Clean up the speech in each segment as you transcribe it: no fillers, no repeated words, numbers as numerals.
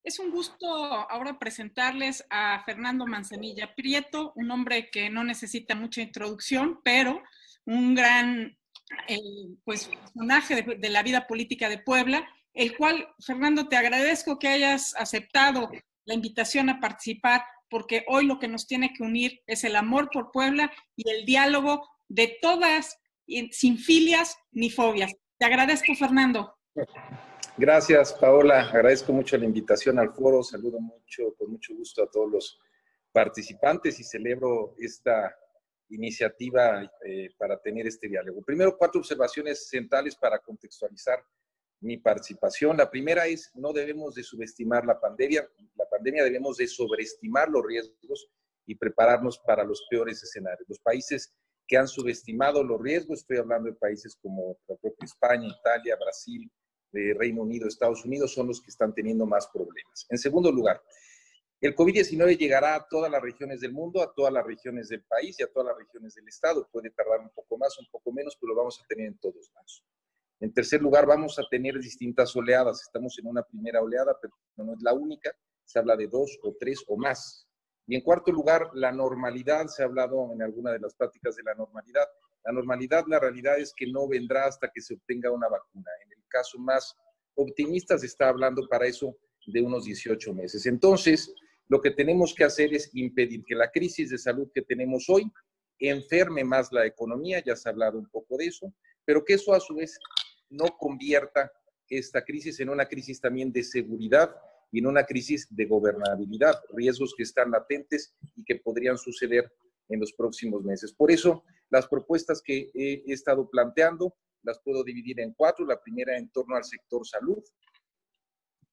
Es un gusto ahora presentarles a Fernando Manzanilla Prieto, un hombre que no necesita mucha introducción, pero un gran personaje de la vida política de Puebla, el cual, Fernando, te agradezco que hayas aceptado la invitación a participar, porque hoy lo que nos tiene que unir es el amor por Puebla y el diálogo de todas, sin filias ni fobias. Te agradezco, Fernando. Gracias, Paola. Agradezco mucho la invitación al foro. Saludo con mucho gusto a todos los participantes y celebro esta iniciativa para tener este diálogo. Primero, 4 observaciones centrales para contextualizar mi participación. La primera es, no debemos de subestimar la pandemia. La pandemia debemos de sobreestimar los riesgos y prepararnos para los peores escenarios. Los países que han subestimado los riesgos, estoy hablando de países como la propia España, Italia, Brasil, de Reino Unido, Estados Unidos, son los que están teniendo más problemas. En segundo lugar, el COVID-19 llegará a todas las regiones del mundo, a todas las regiones del país y a todas las regiones del Estado. Puede tardar un poco más, un poco menos, pero lo vamos a tener en todos lados. En tercer lugar, vamos a tener distintas oleadas. Estamos en una primera oleada, pero no es la única. Se habla de 2 o 3 o más. Y en cuarto lugar, la normalidad. Se ha hablado en alguna de las pláticas de la normalidad. La normalidad, la realidad es que no vendrá hasta que se obtenga una vacuna. En el caso más optimista se está hablando para eso de unos 18 meses. Entonces, lo que tenemos que hacer es impedir que la crisis de salud que tenemos hoy enferme más la economía, ya se ha hablado un poco de eso, pero que eso a su vez no convierta esta crisis en una crisis también de seguridad y en una crisis de gobernabilidad, riesgos que están latentes y que podrían suceder en los próximos meses. Por eso, las propuestas que he estado planteando las puedo dividir en 4. La primera en torno al sector salud.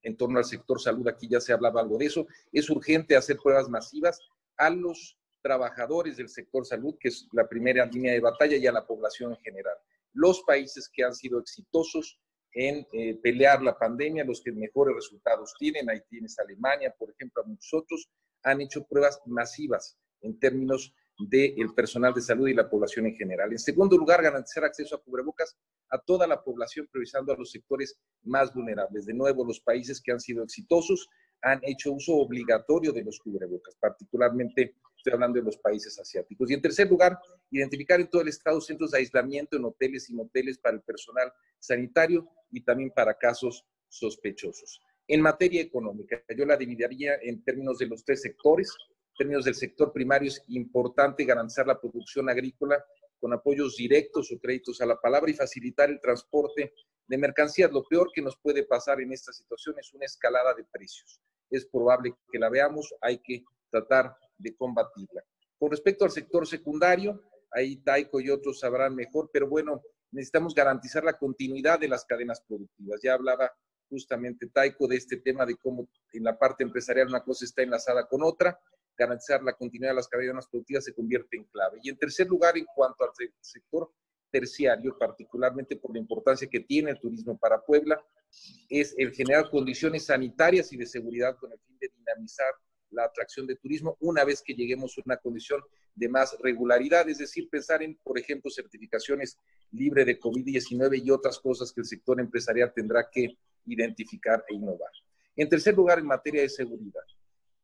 En torno al sector salud, aquí ya se hablaba algo de eso. Es urgente hacer pruebas masivas a los trabajadores del sector salud, que es la primera línea de batalla, y a la población en general. Los países que han sido exitosos en pelear la pandemia, los que mejores resultados tienen, ahí tienes Alemania, por ejemplo, a muchos otros, han hecho pruebas masivas en términos del personal de salud y la población en general. En segundo lugar, garantizar acceso a cubrebocas a toda la población, priorizando a los sectores más vulnerables. De nuevo, los países que han sido exitosos han hecho uso obligatorio de los cubrebocas, particularmente estoy hablando de los países asiáticos. Y en tercer lugar, identificar en todo el estado centros de aislamiento en hoteles y moteles para el personal sanitario y también para casos sospechosos. En materia económica, yo la dividiría en términos de los 3 sectores. En términos del sector primario, es importante garantizar la producción agrícola con apoyos directos o créditos a la palabra y facilitar el transporte de mercancías. Lo peor que nos puede pasar en esta situación es una escalada de precios. Es probable que la veamos, hay que tratar de combatirla. Con respecto al sector secundario, ahí Taiko y otros sabrán mejor, pero bueno, necesitamos garantizar la continuidad de las cadenas productivas. Ya hablaba justamente Taiko de este tema de cómo en la parte empresarial una cosa está enlazada con otra. Garantizar la continuidad de las cadenas productivas se convierte en clave. Y en tercer lugar, en cuanto al sector terciario, particularmente por la importancia que tiene el turismo para Puebla, es el generar condiciones sanitarias y de seguridad con el fin de dinamizar la atracción de turismo una vez que lleguemos a una condición de más regularidad, es decir, pensar en, por ejemplo, certificaciones libre de COVID-19 y otras cosas que el sector empresarial tendrá que identificar e innovar. En tercer lugar, en materia de seguridad.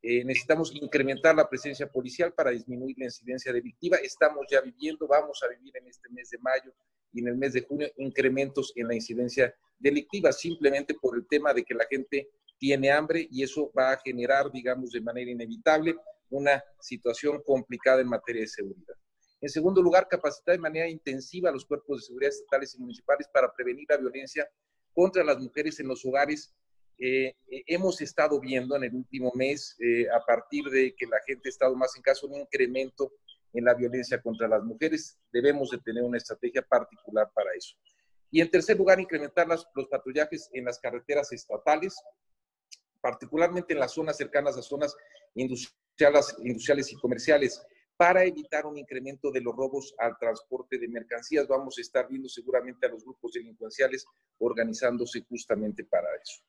Necesitamos incrementar la presencia policial para disminuir la incidencia delictiva. Estamos ya viviendo, vamos a vivir en este mes de mayo y en el mes de junio incrementos en la incidencia delictiva, simplemente por el tema de que la gente tiene hambre y eso va a generar, digamos, de manera inevitable una situación complicada en materia de seguridad. En segundo lugar, capacitar de manera intensiva a los cuerpos de seguridad estatales y municipales para prevenir la violencia contra las mujeres en los hogares. Hemos estado viendo en el último mes, a partir de que la gente ha estado más en casa, un incremento en la violencia contra las mujeres. Debemos de tener una estrategia particular para eso. Y en tercer lugar, incrementar los patrullajes en las carreteras estatales, particularmente en las zonas cercanas a zonas industriales y comerciales, para evitar un incremento de los robos al transporte de mercancías. Vamos a estar viendo seguramente a los grupos delincuenciales organizándose justamente para eso.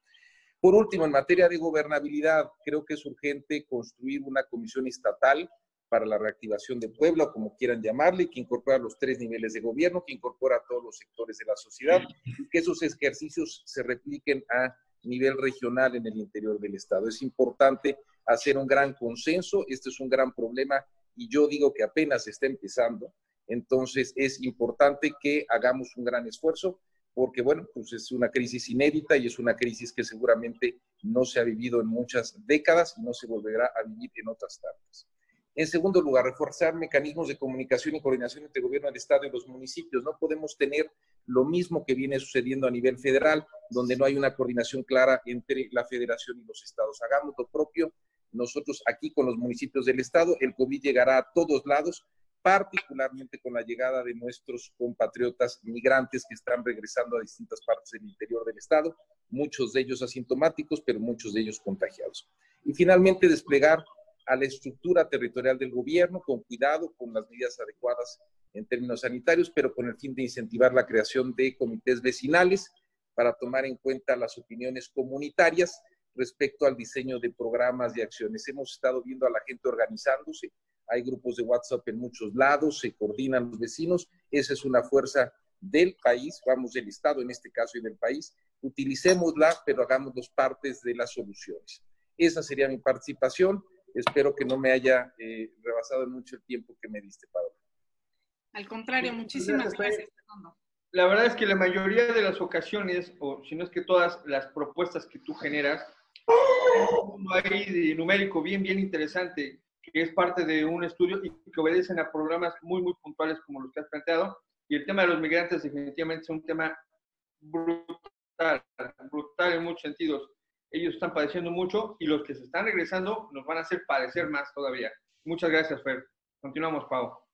Por último, en materia de gobernabilidad, creo que es urgente construir una comisión estatal para la reactivación de Puebla, o como quieran llamarle, que incorpora los 3 niveles de gobierno, que incorpora a todos los sectores de la sociedad, y que esos ejercicios se repliquen a nivel regional en el interior del Estado. Es importante hacer un gran consenso. Este es un gran problema y yo digo que apenas está empezando. Entonces es importante que hagamos un gran esfuerzo porque, bueno, pues es una crisis inédita y es una crisis que seguramente no se ha vivido en muchas décadas y no se volverá a vivir en otras tantas. En segundo lugar, reforzar mecanismos de comunicación y coordinación entre el gobierno del Estado y los municipios. No podemos tener lo mismo que viene sucediendo a nivel federal, donde no hay una coordinación clara entre la federación y los estados. Hagamos lo propio nosotros aquí con los municipios del Estado. El COVID llegará a todos lados, particularmente con la llegada de nuestros compatriotas migrantes que están regresando a distintas partes del interior del Estado, muchos de ellos asintomáticos, pero muchos de ellos contagiados. Y finalmente, desplegar a la estructura territorial del gobierno con cuidado, con las medidas adecuadas en términos sanitarios, pero con el fin de incentivar la creación de comités vecinales para tomar en cuenta las opiniones comunitarias respecto al diseño de programas y acciones. Hemos estado viendo a la gente organizándose, hay grupos de WhatsApp en muchos lados, se coordinan los vecinos, esa es una fuerza del país, vamos, del Estado en este caso y del país, utilicémosla, pero hagámoslos partes de las soluciones. Esa sería mi participación, espero que no me haya rebasado mucho el tiempo que me diste, Pablo. Al contrario, muchísimas gracias, Fernando. La verdad es que la mayoría de las ocasiones, o si no es que todas las propuestas que tú generas, hay de numérico bien interesante, que es parte de un estudio y que obedecen a programas muy puntuales como los que has planteado. Y el tema de los migrantes definitivamente es un tema brutal en muchos sentidos. Ellos están padeciendo mucho y los que se están regresando nos van a hacer padecer más todavía. Muchas gracias, Fer. Continuamos, Pau.